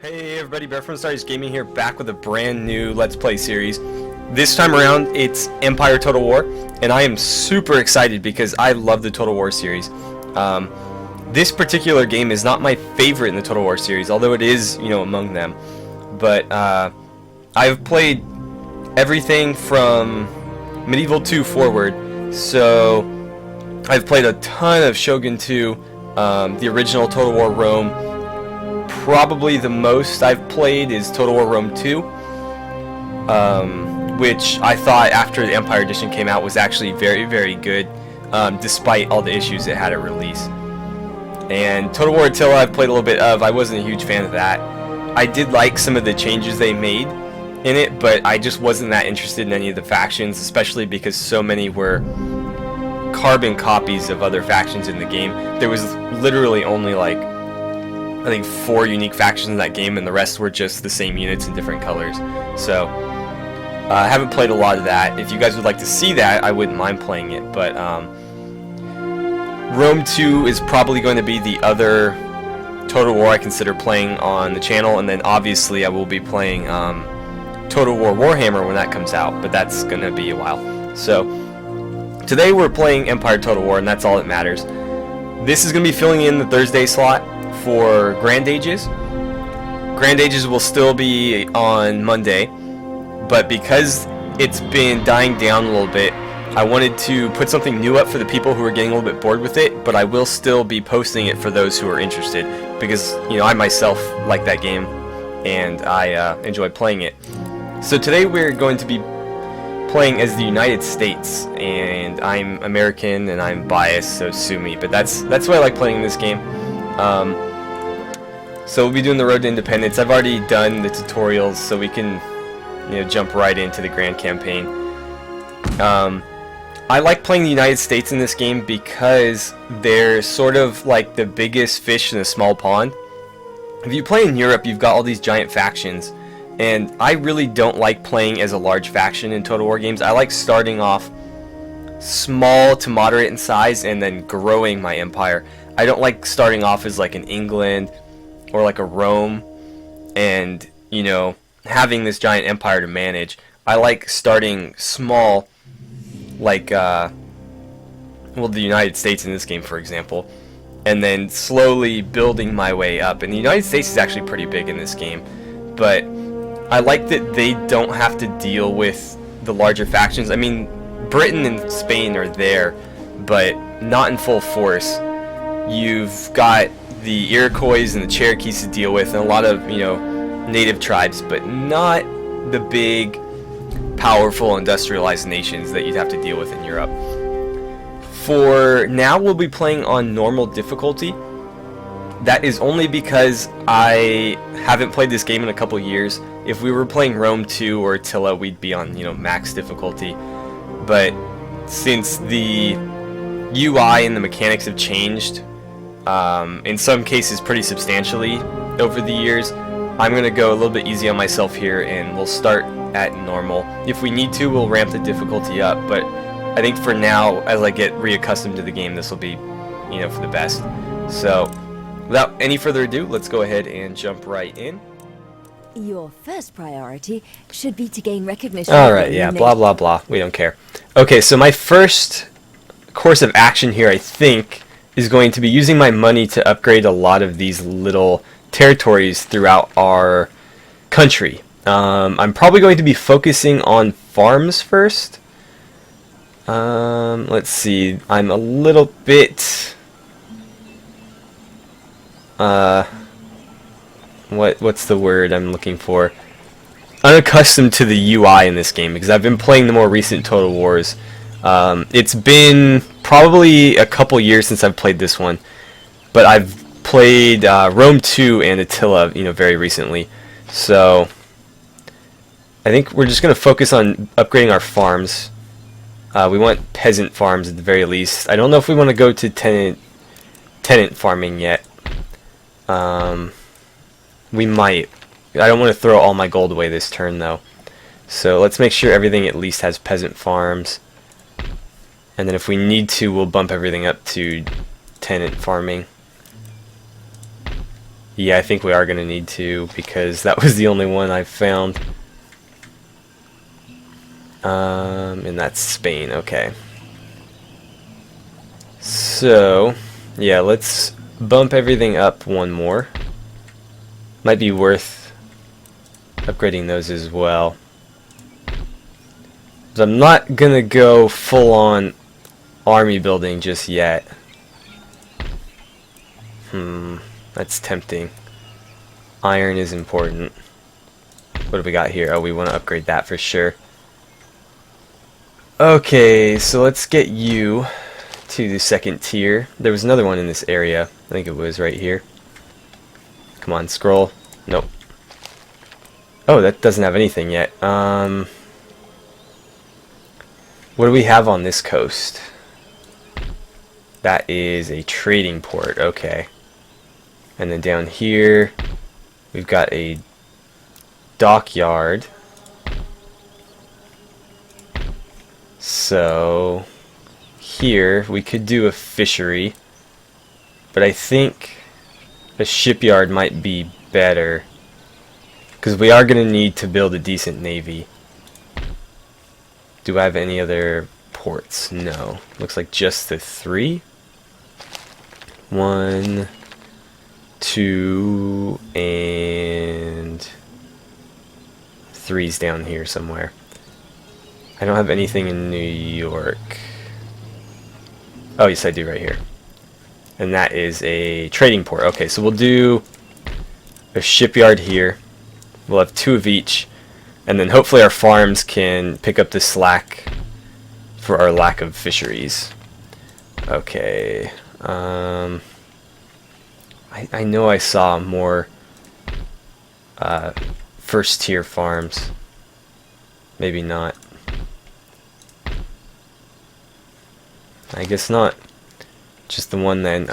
Hey everybody, Bear from AstartesGaming here, back with a brand new Let's Play series. This time around, it's Empire Total War, and I am super excited because I love the Total War series. This particular game is not my favorite in the Total War series, although it is, among them. But I've played everything from Medieval 2 forward, so I've played a ton of Shogun 2, the original Total War Rome. Probably the most I've played is Total War Rome 2, which I thought after the Empire Edition came out was actually very, very good, despite all the issues it had at release. And Total War Attila I've played a little bit of. I wasn't a huge fan of that. I did like some of the changes they made in it, but I just wasn't that interested in any of the factions, especially because so many were carbon copies of other factions in the game. There was literally only like I think 4 unique factions in that game, and the rest were just the same units in different colors. So I haven't played a lot of that. If you guys would like to see that, I wouldn't mind playing it. But Rome 2 is probably going to be the other Total War I consider playing on the channel, and then obviously I will be playing Total War Warhammer when that comes out, but that's going to be a while. So today we're playing Empire Total War, and that's all that matters. This is going to be filling in the Thursday slot for Grand Ages. Grand Ages will still be on Monday, but because it's been dying down a little bit, I wanted to put something new up for the people who are getting a little bit bored with it, but I will still be posting it for those who are interested, because I myself like that game and I enjoy playing it. So today we're going to be playing as the United States, and I'm American and I'm biased, so sue me, but that's why I like playing this game. So we'll be doing the Road to Independence. I've already done the tutorials, so we can jump right into the grand campaign. I like playing the United States in this game because they're sort of like the biggest fish in a small pond. If you play in Europe, you've got all these giant factions, and I really don't like playing as a large faction in Total War games. I like starting off small to moderate in size and then growing my empire. I don't like starting off as like an England or like a Rome and having this giant empire to manage. I like starting small, like the United States in this game, for example, and then slowly building my way up. And the United States is actually pretty big in this game, but I like that they don't have to deal with the larger factions. I mean, Britain and Spain are there, but not in full force. You've got the Iroquois and the Cherokees to deal with, and a lot of native tribes, but not the big, powerful, industrialized nations that you'd have to deal with in Europe. For now, we'll be playing on normal difficulty. That is only because I haven't played this game in a couple years. If we were playing Rome 2 or Attila, we'd be on max difficulty. But since the UI and the mechanics have changed, in some cases pretty substantially over the years, I'm going to go a little bit easy on myself here, and we'll start at normal. If we need to, we'll ramp the difficulty up, but I think for now, as I get reaccustomed to the game, this will be, for the best. So, without any further ado, let's go ahead and jump right in. Your first priority should be to gain recognition. Alright, yeah, blah blah blah. We don't care. Okay, so my first course of action here, I think, is going to be using my money to upgrade a lot of these little territories throughout our country. I'm probably going to be focusing on farms first. Let's see. I'm a little bit what's the word I'm looking for? Unaccustomed to the UI in this game because I've been playing the more recent Total Wars. It's been probably a couple years since I've played this one, but I've played Rome 2 and Attila, very recently. So I think we're just going to focus on upgrading our farms. We want peasant farms at the very least. I don't know if we want to go to tenant farming yet. We might. I don't want to throw all my gold away this turn though. So let's make sure everything at least has peasant farms. And then if we need to, we'll bump everything up to tenant farming. Yeah, I think we are going to need to, because that was the only one I found. And that's Spain, okay. So, yeah, let's bump everything up one more. Might be worth upgrading those as well. But I'm not gonna go full on army building just yet. That's tempting. Iron is important. What have we got here? Oh, we want to upgrade that for sure. Okay, so let's get you to the second tier. There was another one in this area. I think it was right here. Come on, scroll. Nope. Oh, that doesn't have anything yet. What do we have on this coast? That is a trading port. Okay. And then down here, we've got a dockyard. So here we could do a fishery, but I think a shipyard might be better, because we are going to need to build a decent navy. Do I have any other ports? No. Looks like just the 3. 1, 2, and 3's down here somewhere. I don't have anything in New York. Oh, yes, I do right here. And that is a trading port. Okay, so we'll do a shipyard here. We'll have 2 of each. And then hopefully our farms can pick up the slack for our lack of fisheries. Okay. I know I saw more first tier farms. Maybe not. I guess not. Just the one then.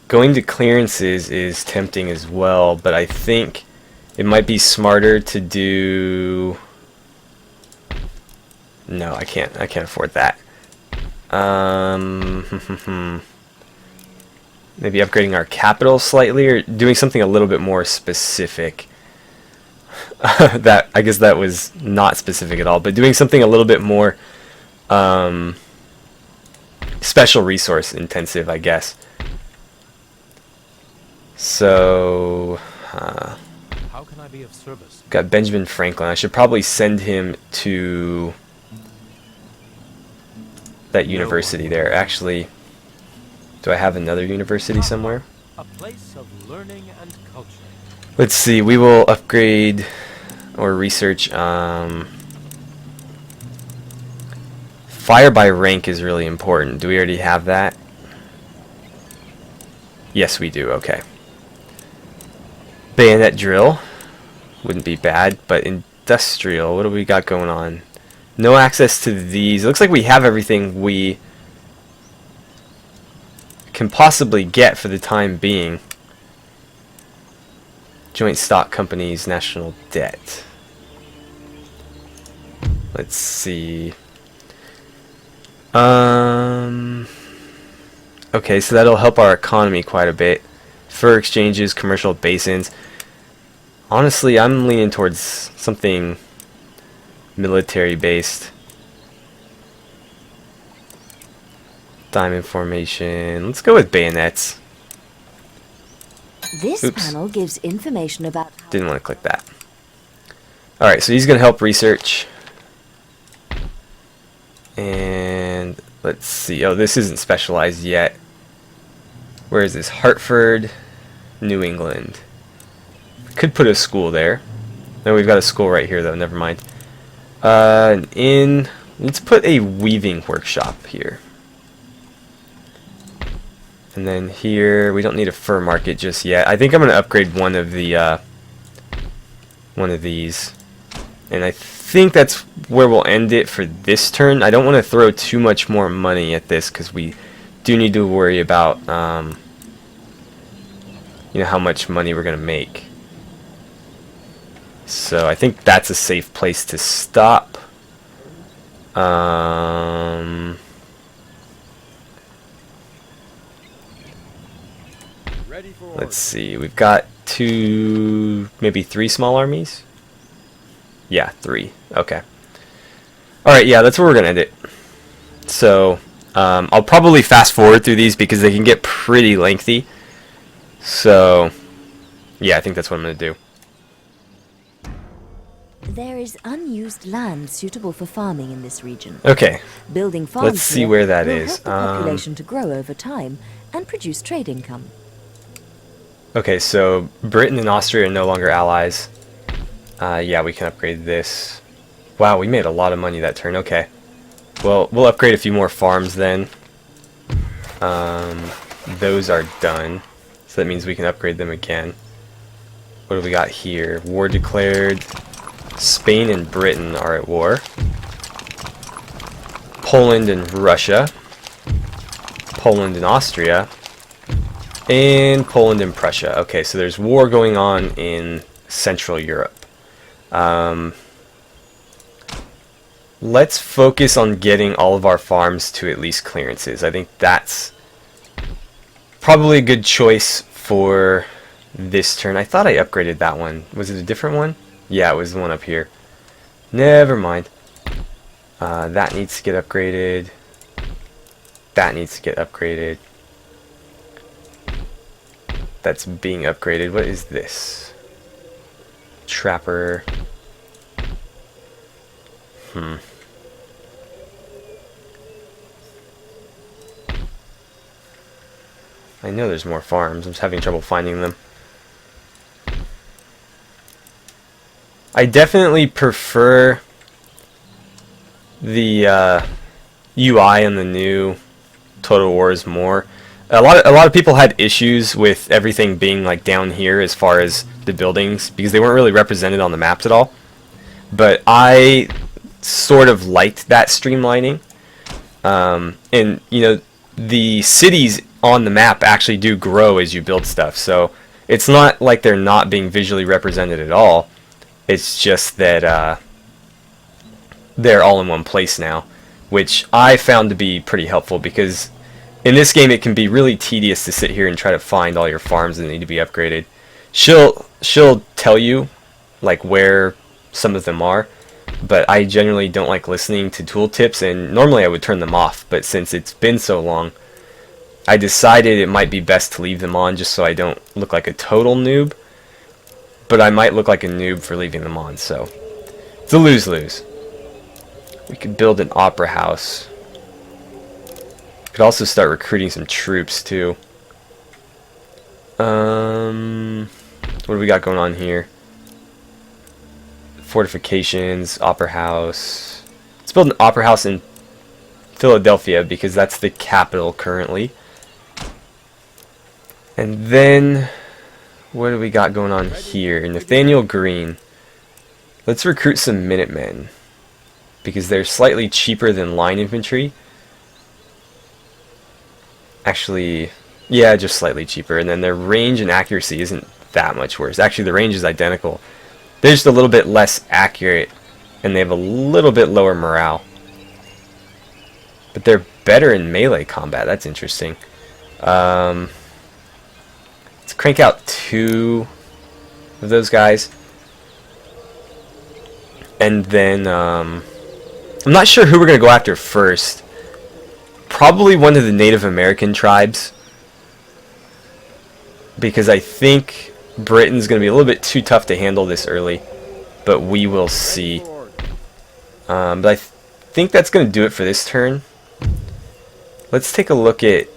Going to clearances is tempting as well, but I think it might be smarter to do... No, I can't afford that. Maybe upgrading our capital slightly, or doing something a little bit more specific. I guess that was not specific at all, but doing something a little bit more special resource intensive, I guess. So, how can I be of service? Got Benjamin Franklin. I should probably send him to that university there. Actually, do I have another university somewhere? A place of learning and culture. Let's see. We will upgrade or research. Fire by rank is really important. Do we already have that? Yes, we do. Okay. Bayonet drill wouldn't be bad, but industrial, what do we got going on? No access to these. It looks like we have everything we can possibly get for the time being. Joint stock companies, national debt. Let's see. Okay, so that'll help our economy quite a bit. Fur exchanges, commercial basins. Honestly, I'm leaning towards something military based. Diamond formation. Let's go with bayonets. This Oops. panel gives information about... Didn't want to click that. Alright, so he's going to help research. And let's see. Oh, this isn't specialized yet. Where is this? Hartford, New England. Could put a school there. No, we've got a school right here though, never mind. An inn. Let's put a weaving workshop here. And then here, we don't need a fur market just yet. I think I'm going to upgrade one of these. And I think that's where we'll end it for this turn. I don't want to throw too much more money at this, because we do need to worry about you know, how much money we're going to make. So I think that's a safe place to stop. Let's see. We've got 2, maybe 3 small armies. Yeah, 3. Okay. All right. Yeah, that's where we're gonna end it. So I'll probably fast forward through these because they can get pretty lengthy. So yeah, I think that's what I'm gonna do. There is unused land suitable for farming in this region. Okay. Building farms Let's see here where that will is. help the population to grow over time and produce trade income. Okay, so Britain and Austria are no longer allies. Yeah, we can upgrade this. Wow, we made a lot of money that turn. Okay. Well, we'll upgrade a few more farms then. Those are done. So that means we can upgrade them again. What do we got here? War declared. Spain and Britain are at war. Poland and Russia. Poland and Austria. And Poland and Prussia. Okay, so there's war going on in Central Europe. Let's focus on getting all of our farms to at least clearances. I think that's probably a good choice for this turn. I thought I upgraded that one. Was it a different one? Yeah, it was the one up here. Never mind. That needs to get upgraded. That needs to get upgraded. That's being upgraded. What is this? Trapper. I know there's more farms. I'm just having trouble finding them. I definitely prefer the UI on the new Total Wars more. A lot of people had issues with everything being like down here as far as the buildings because they weren't really represented on the maps at all. But I sort of liked that streamlining. And you know, the cities on the map actually do grow as you build stuff. So it's not like they're not being visually represented at all. It's just that they're all in one place now, which I found to be pretty helpful because in this game it can be really tedious to sit here and try to find all your farms that need to be upgraded. She'll tell you like where some of them are, but I generally don't like listening to tooltips, and normally I would turn them off, but since it's been so long, I decided it might be best to leave them on just so I don't look like a total noob, but I might look like a noob for leaving them on, so it's a lose-lose. We could build an opera house. Could also start recruiting some troops too. What do we got going on here? Fortifications, opera house. Let's build an opera house in Philadelphia because that's the capital currently. And then what do we got going on here? Nathaniel Green. Let's recruit some Minutemen because they're slightly cheaper than line infantry. Actually, yeah, just slightly cheaper. And then their range and accuracy isn't that much worse. Actually, the range is identical. They're just a little bit less accurate, and they have a little bit lower morale. But they're better in melee combat. That's interesting. Let's crank out 2 of those guys. And then, I'm not sure who we're going to go after first. Probably one of the Native American tribes, because I think Britain's going to be a little bit too tough to handle this early, but we will see. But I think that's going to do it for this turn. Let's take a look at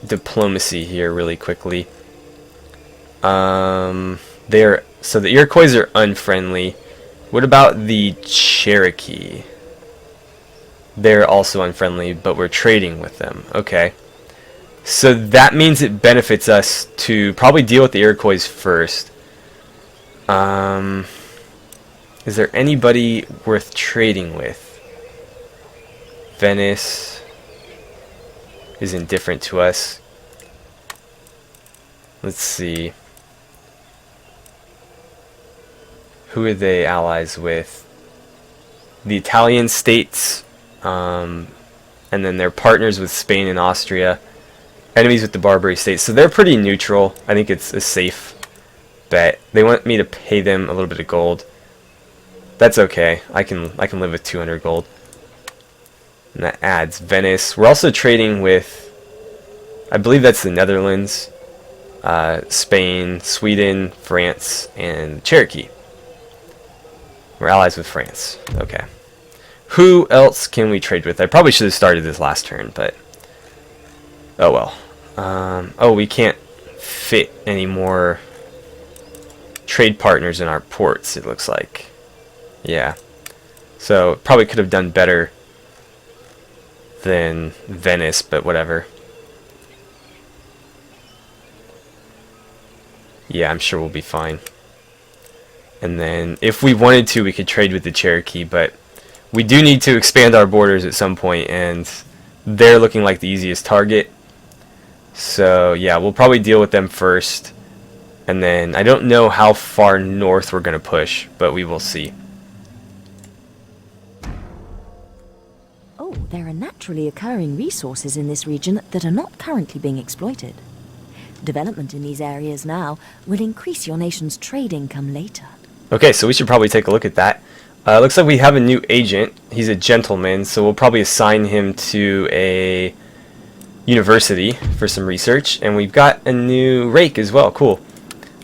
diplomacy here really quickly. So the Iroquois are unfriendly. What about the Cherokee? They're also unfriendly, but we're trading with them. Okay. So that means it benefits us to probably deal with the Iroquois first. Is there anybody worth trading with? Venice is indifferent to us. Let's see. Who are they allies with? The Italian states. And then they're partners with Spain and Austria. Enemies with the Barbary States. So they're pretty neutral. I think it's a safe bet. They want me to pay them a little bit of gold. That's okay. I can live with 200 gold. And that adds Venice. We're also trading with, I believe that's the Netherlands, Spain, Sweden, France, and Cherokee. We're allies with France. Okay. Who else can we trade with? I probably should have started this last turn, but oh well. Oh, we can't fit any more trade partners in our ports, it looks like. Yeah. So probably could have done better than Venice, but whatever. Yeah, I'm sure we'll be fine. And then if we wanted to, we could trade with the Cherokee, but we do need to expand our borders at some point, and they're looking like the easiest target. So yeah, we'll probably deal with them first, and then I don't know how far north we're going to push, but we will see. Oh, there are naturally occurring resources in this region that are not currently being exploited. Development in these areas now will increase your nation's trade income later. Okay, so we should probably take a look at that. Looks like we have a new agent. He's a gentleman, so we'll probably assign him to a university for some research. And we've got a new rake as well. Cool.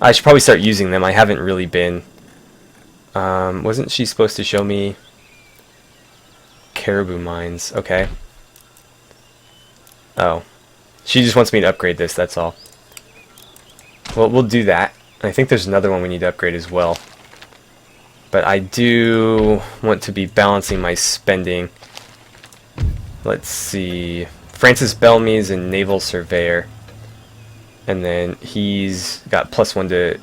I should probably start using them. I haven't really been. Wasn't she supposed to show me caribou mines? Okay. Oh. She just wants me to upgrade this, that's all. Well, we'll do that. I think there's another one we need to upgrade as well. But I do want to be balancing my spending. Let's see. Francis Bellamy is a naval surveyor. And then he's got +1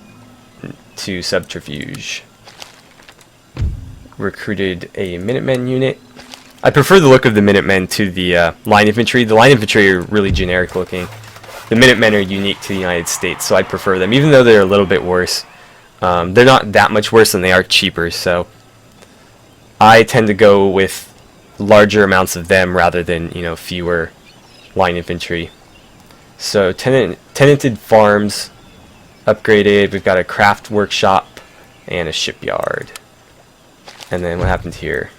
to subterfuge. Recruited a Minutemen unit. I prefer the look of the Minutemen to the line infantry. The line infantry are really generic looking. The Minutemen are unique to the United States, so I prefer them, even though they're a little bit worse. They're not that much worse, and they are cheaper, so I tend to go with larger amounts of them rather than, you know, fewer line infantry. So tenanted farms upgraded. We've got a craft workshop and a shipyard. And then what happened here?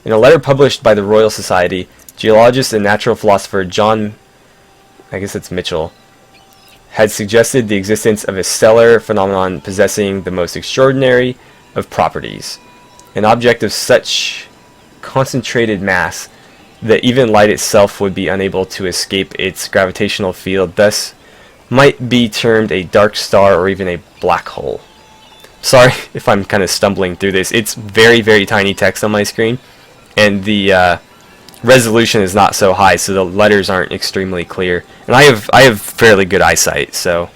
In a letter published by the Royal Society, geologist and natural philosopher John, I guess it's Mitchell, had suggested the existence of a stellar phenomenon possessing the most extraordinary of properties, an object of such concentrated mass that even light itself would be unable to escape its gravitational field, thus might be termed a dark star or even a black hole. Sorry if I'm kind of stumbling through this. It's very, very tiny text on my screen, and the resolution is not so high, so the letters aren't extremely clear. And I have fairly good eyesight, so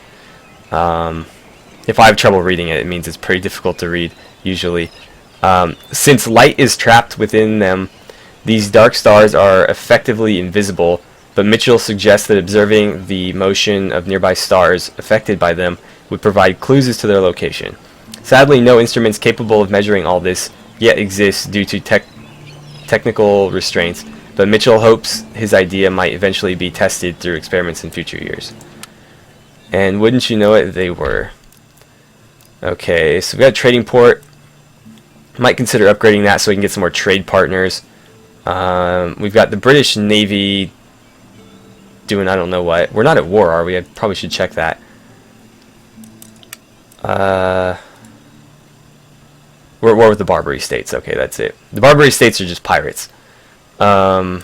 if I have trouble reading it, it means it's pretty difficult to read usually. Since light is trapped within them, these dark stars are effectively invisible, but Mitchell suggests that observing the motion of nearby stars affected by them would provide clues as to their location. Sadly, no instruments capable of measuring all this yet exist due to technical restraints, but Mitchell hopes his idea might eventually be tested through experiments in future years. And wouldn't you know it, they were. Okay, so we've got a trading port. Might consider upgrading that so we can get some more trade partners. We've got the British Navy doing I don't know what. We're not at war, are we? I probably should check that. We're at war with the Barbary States. Okay, that's it. The Barbary States are just pirates. So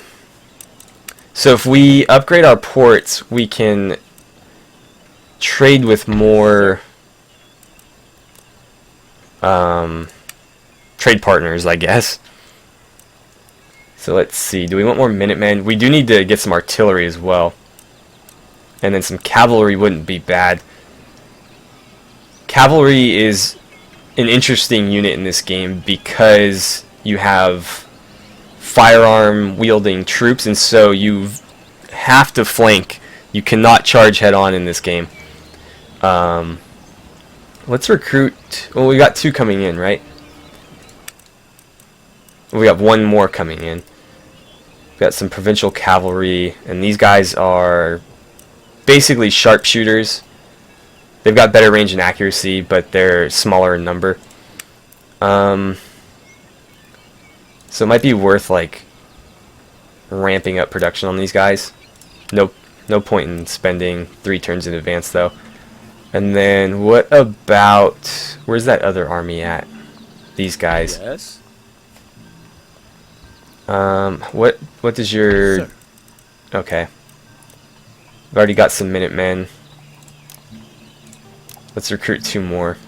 if we upgrade our ports, we can trade with more trade partners, I guess. So let's see. Do we want more Minutemen? We do need to get some artillery as well. And then some cavalry wouldn't be bad. Cavalry is an interesting unit in this game because you have firearm wielding troops, and so you have to flank. You cannot charge head on in this game. Let's recruit. Well, we got 2 coming in, right? We got 1 more coming in. We got some provincial cavalry, and these guys are basically sharpshooters. They've got better range and accuracy, but they're smaller in number. So it might be worth like ramping up production on these guys. No point in spending 3 turns in advance though. And then what about, where's that other army at? These guys. Yes. What does your... Sir. Okay. I've already got some Minutemen. Let's recruit 2 more.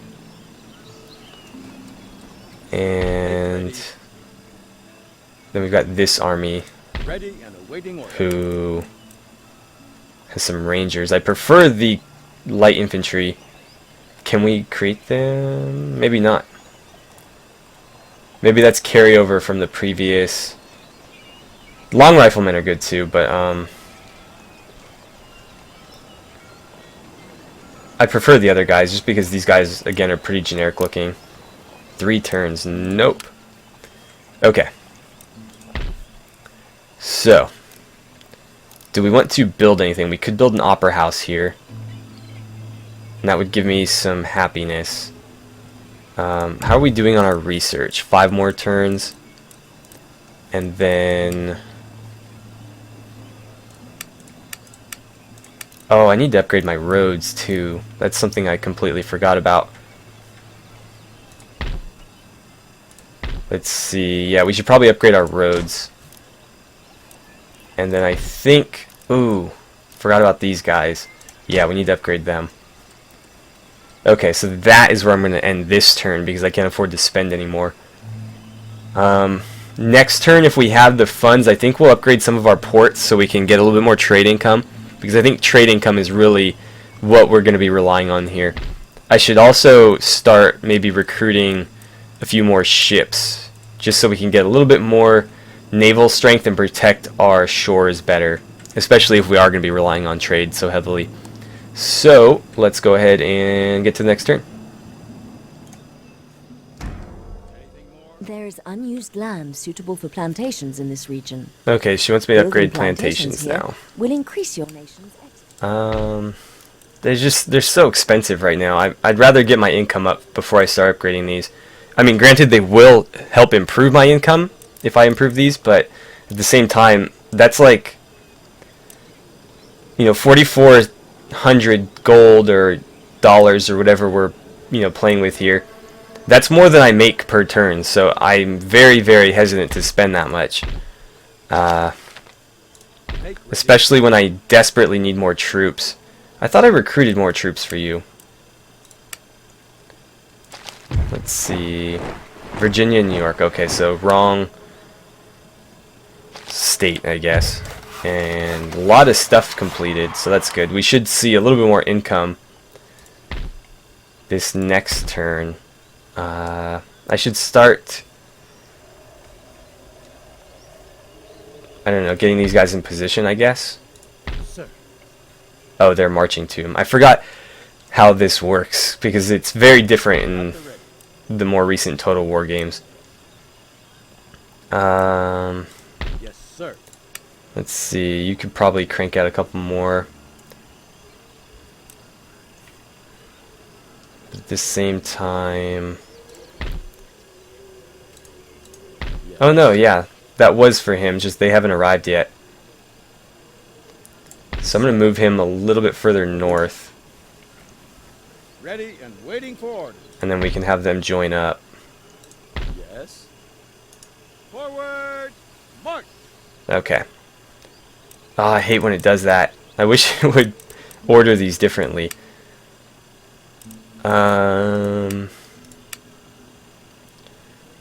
And then we've got this army Ready and awaiting order. who has some rangers. I prefer the light infantry. Can we create them? Maybe not. Maybe that's carryover from the previous. Long riflemen are good too, but I prefer the other guys just because these guys again are pretty generic looking. 3 turns. Nope. Okay. So, do we want to build anything? We could build an opera house here. And that would give me some happiness. How are we doing on our research? 5 more turns. And then... Oh, I need to upgrade my roads too. That's something I completely forgot about. Let's see. Yeah, we should probably upgrade our roads. And then I think... Ooh, forgot about these guys. Yeah, we need to upgrade them. Okay, so that is where I'm going to end this turn because I can't afford to spend anymore. Next turn, if we have the funds, I think we'll upgrade some of our ports so we can get a little bit more trade income. Because I think trade income is really what we're going to be relying on here. I should also start maybe recruiting a few more ships. Just so we can get a little bit more naval strength and protect our shores better. Especially if we are going to be relying on trade so heavily. So, let's go ahead and get to the next turn. There is unused land suitable for plantations in this region. Okay, she wants me to Building upgrade plantations here now. will increase your nation's export. They're so expensive right now. I'd rather get my income up before I start upgrading these. I mean, granted, they will help improve my income if I improve these, but at the same time, that's like, 4,400 gold or dollars or whatever we're, playing with here. That's more than I make per turn, so I'm very, very hesitant to spend that much. Especially when I desperately need more troops. I thought I recruited more troops for you. Let's see. Virginia and New York. Okay, so wrong state, I guess. And a lot of stuff completed, so that's good. We should see a little bit more income this next turn. I should start, I don't know, getting these guys in position, I guess. Sir. Oh, they're marching to him. I forgot how this works, because it's very different in the more recent Total War games. Yes, sir. Let's see, you could probably crank out a couple more. But at the same time... Oh no, yeah, that was for him, just they haven't arrived yet. So I'm going to move him a little bit further north. Ready and waiting for orders. And then we can have them join up. Yes. Forward, march. Okay. Oh, I hate when it does that. I wish it would order these differently.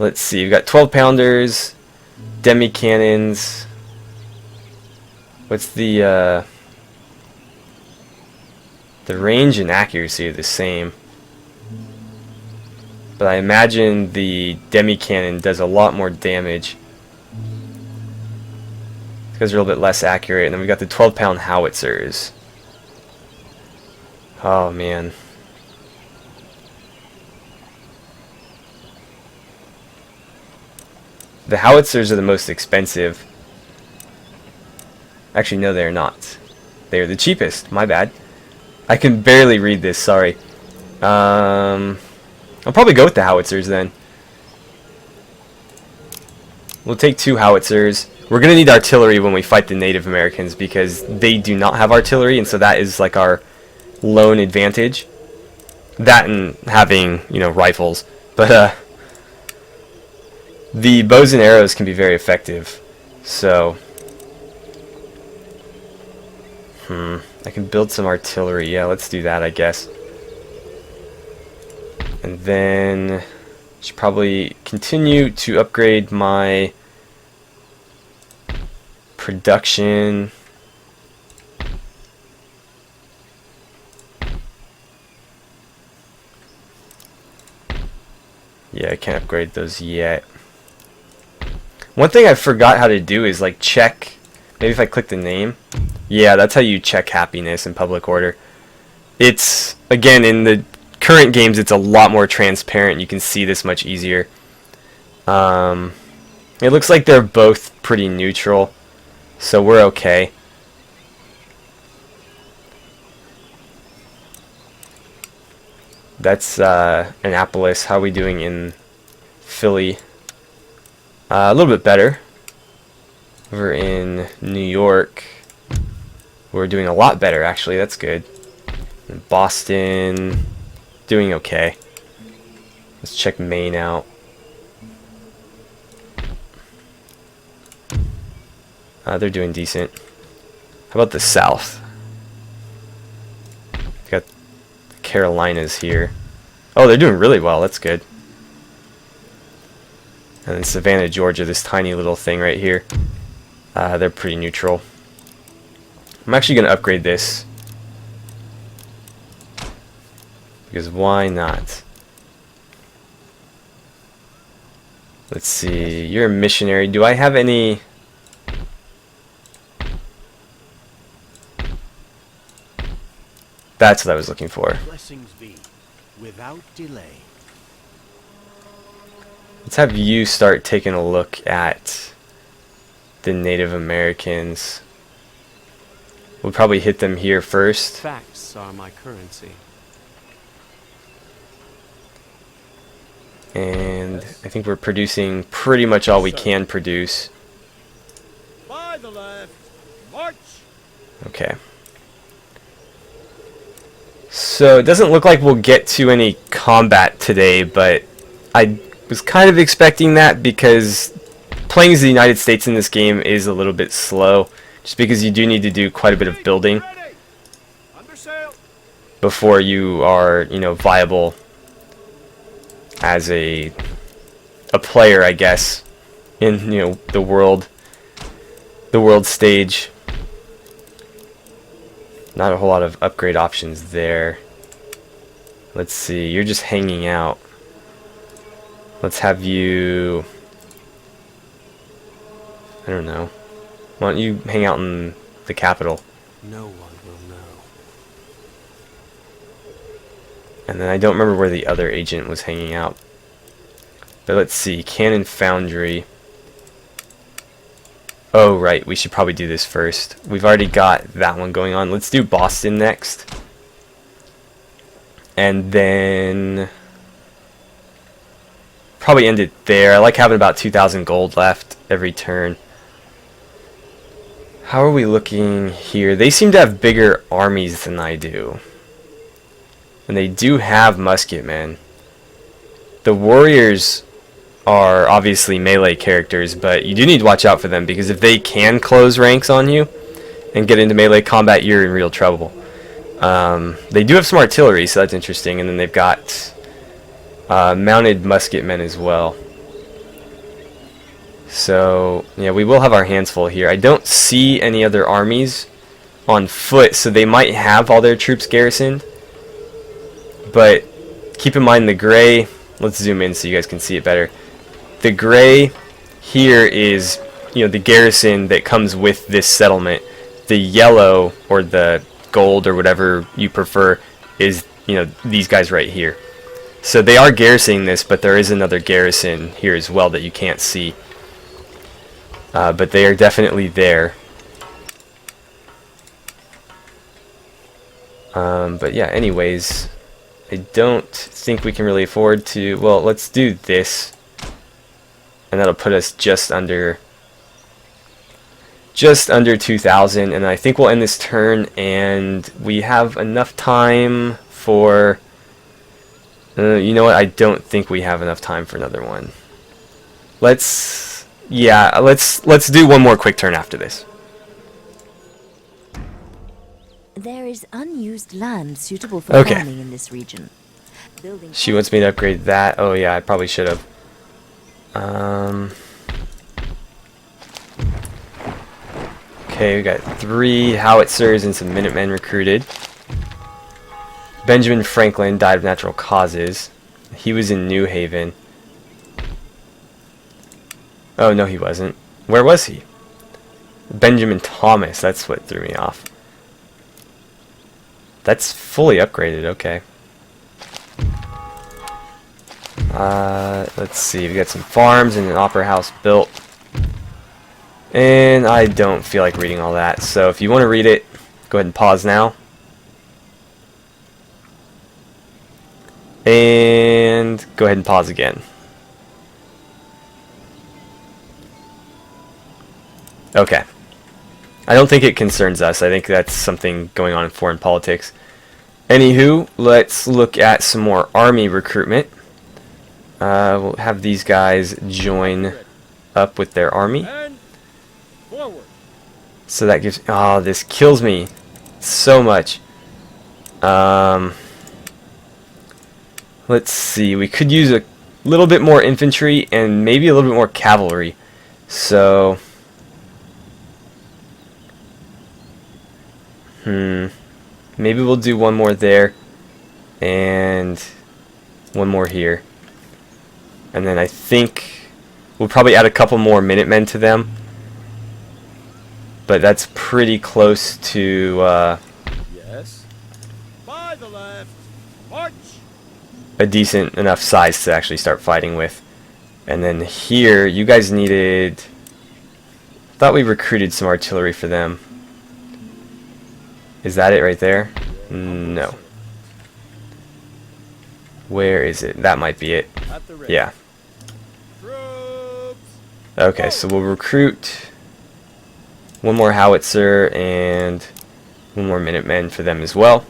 Let's see, we've got 12 pounders, demi cannons. What's the range and accuracy are the same. But I imagine the demi cannon does a lot more damage. Because they're a little bit less accurate. And then we've got the 12-pound howitzers. Oh man. The howitzers are the most expensive. Actually, no, they're not. They're the cheapest. My bad. I can barely read this, sorry. I'll probably go with the howitzers then. We'll take 2 howitzers. We're going to need artillery when we fight the Native Americans because they do not have artillery, and so that is like our lone advantage. That and having, you know, rifles. But the bows and arrows can be very effective. So I can build some artillery. Yeah, let's do that, I guess. And then should probably continue to upgrade my production. Yeah, I can't upgrade those yet. One thing I forgot how to do is like check, maybe if I click the name. Yeah, that's how you check happiness in public order. It's, again, in the current games it's a lot more transparent. You can see this much easier. It looks like they're both pretty neutral, so we're okay. That's Annapolis. How are we doing in Philly? A little bit better. Over in New York, we're doing a lot better, actually. That's good. In Boston, doing okay. Let's check Maine out. They're doing decent. How about the South? Got Carolinas here. Oh, they're doing really well. That's good. And then Savannah, Georgia, this tiny little thing right here. They're pretty neutral. I'm actually going to upgrade this. Because why not? Let's see. You're a missionary. Do I have any... That's what I was looking for. Blessings be without delay. Let's have you start taking a look at the Native Americans. We'll probably hit them here first. Facts are my currency. And I think we're producing pretty much all we can produce. By the left. March. Okay. So it doesn't look like we'll get to any combat today, but I was kind of expecting that because playing as the United States in this game is a little bit slow, just because you do need to do quite a bit of building before you are, you know, viable as a player, I guess, in, you know, the world stage. Not a whole lot of upgrade options there. Let's see, you're just hanging out. Let's have you... I don't know. Why don't you hang out in the capital? No one will know. And then I don't remember where the other agent was hanging out. But let's see, Cannon Foundry. Oh, right, we should probably do this first. We've already got that one going on. Let's do Boston next. And then... probably end it there. I like having about 2,000 gold left every turn. How are we looking here? They seem to have bigger armies than I do. And they do have musketmen. The warriors are obviously melee characters, but you do need to watch out for them, because if they can close ranks on you and get into melee combat, you're in real trouble. They do have some artillery, so that's interesting, and then they've got mounted musketmen as well. So yeah, we will have our hands full here. I don't see any other armies on foot, so they might have all their troops garrisoned, but keep in mind the gray, let's zoom in so you guys can see it better. The gray here is, you know, the garrison that comes with this settlement. The yellow, or the gold, or whatever you prefer, is, you know, these guys right here. So they are garrisoning this, but there is another garrison here as well that you can't see. But they are definitely there. But yeah, anyways, I don't think we can really afford to. Well, let's do this, and that'll put us just under 2,000, and I think we'll end this turn, and we have enough time for. You know what? I don't think we have enough time for another one. Let's do one more quick turn after this. There is unused land suitable for Okay. farming in this region. Building She wants me to upgrade that. Oh yeah, I probably should have. Okay, we got 3 howitzers and some Minutemen recruited. Benjamin Franklin died of natural causes. He was in New Haven. Oh no, he wasn't. Where was he? Benjamin Thomas. That's what threw me off. That's fully upgraded. Okay. Let's see. We got some farms and an opera house built. And I don't feel like reading all that. So if you want to read it, go ahead and pause now. And go ahead and pause again. Okay. I don't think it concerns us. I think that's something going on in foreign politics. Anywho, let's look at some more army recruitment. We'll have these guys join up with their army. And forward. So that gives... Oh, this kills me so much. Let's see. We could use a little bit more infantry and maybe a little bit more cavalry. So... Maybe we'll do one more there. And one more here. And then I think we'll probably add a couple more Minutemen to them. But that's pretty close to Yes. By the left. March. a decent enough size to actually start fighting with. And then here, you guys needed... I thought we recruited some artillery for them. Is that it right there? No. Where is it? That might be it. At the ready. Yeah. Troops. Okay, so we'll recruit one more howitzer and one more Minutemen for them as well.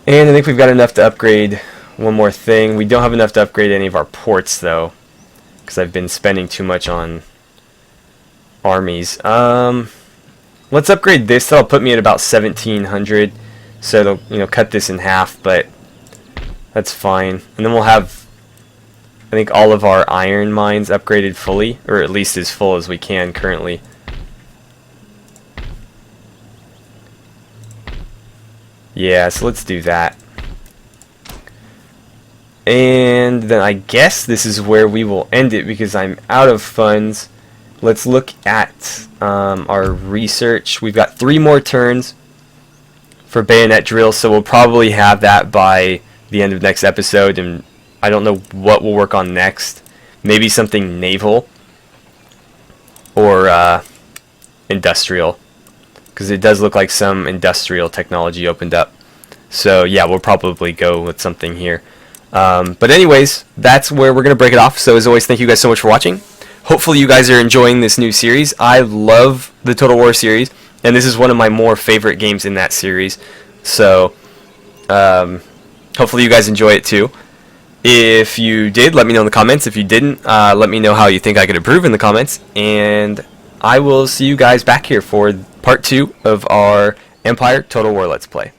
And I think we've got enough to upgrade one more thing. We don't have enough to upgrade any of our ports though, because I've been spending too much on armies. Let's upgrade this. That'll put me at about 1,700. So it'll, you know, cut this in half, but that's fine. And then we'll have, I think, all of our iron mines upgraded fully, or at least as full as we can currently. Yeah, so let's do that. And then I guess this is where we will end it because I'm out of funds. Let's look at our research. We've got 3 more turns for bayonet drills, so we'll probably have that by the end of next episode, and I don't know what we'll work on next. Maybe something naval or industrial, because it does look like some industrial technology opened up. So yeah, we'll probably go with something here. But anyways, that's where we're going to break it off. So as always, thank you guys so much for watching. Hopefully you guys are enjoying this new series. I love the Total War series, and this is one of my more favorite games in that series. So hopefully you guys enjoy it too. If you did, let me know in the comments. If you didn't, let me know how you think I could improve in the comments. And I will see you guys back here for part 2 of our Empire Total War Let's Play.